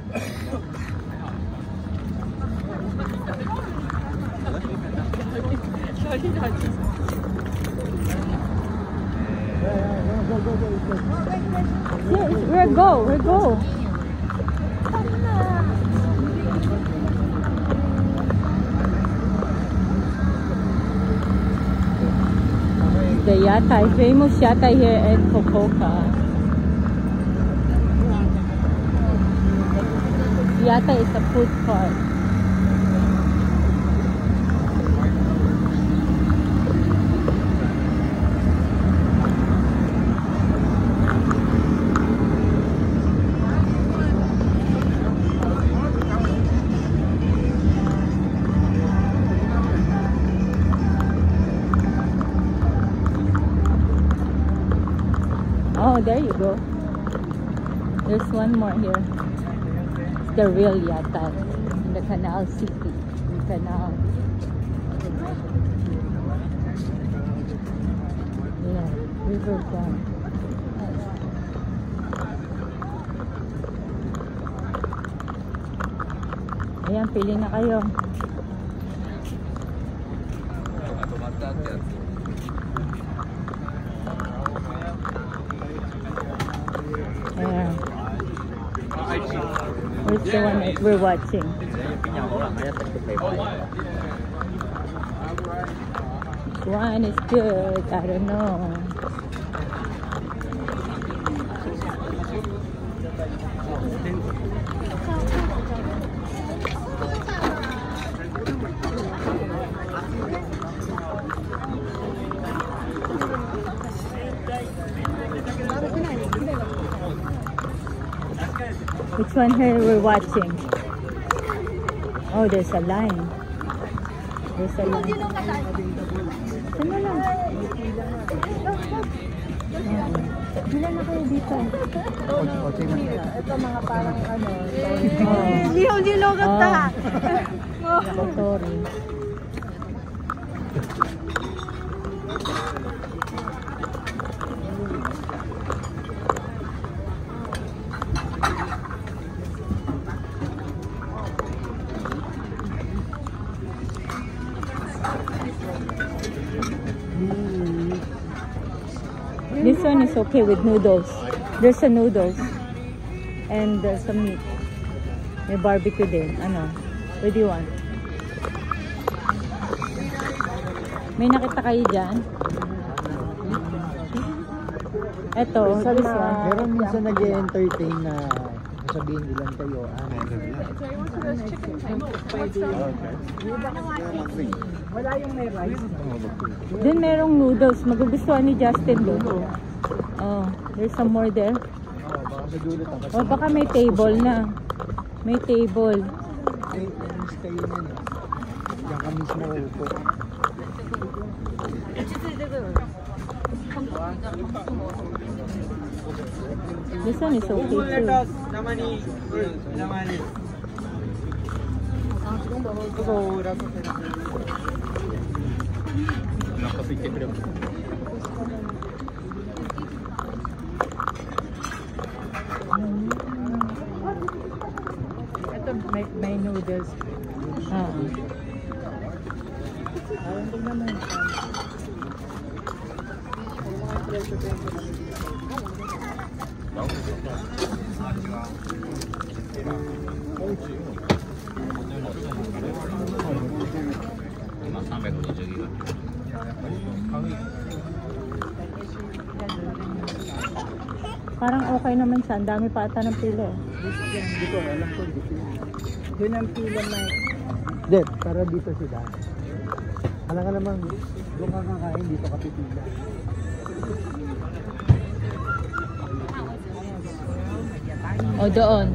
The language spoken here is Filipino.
Yes, we're go. The yatai, famous yatai here in Fukuoka. Yatai is a food court. Oh, there you go. There's one more here. It's the real yatai in the Canal City. The canal. Yeah, riverfront. Ayan, pili na kayo. Ayan. Where's the one that we're watching? Which one is good? I don't know. Which one here we're watching? Oh, there's a line. There's a line. Ano lang? Bila na kayo dito. Ito mga parang ano. Lihaw-lihaw ka ta. Motori. This one is okay with noodles. There's a noodles and there's some meat. May barbecue din. Ano? What do you want? May nakita kayo dyan? Eto, this one. Pero minsan nag-entertain na sabihin ilan kayo. Wala yung may rice. Then merong noodles. Magugustuhan ni Justin doon. Oh, there's some more there. Oh, baka may table na. May table. Stay na eh. Diyan ka mismo upo. This one is okay too. Ito may noodles. Parang okay naman siya. Ang dami pa ata ng pila. Hindi ko alam ko dito. Yun ang pila na. Hindi, para dito sila. Alam ka naman, doon ka kakain, dito ka pipila. O doon.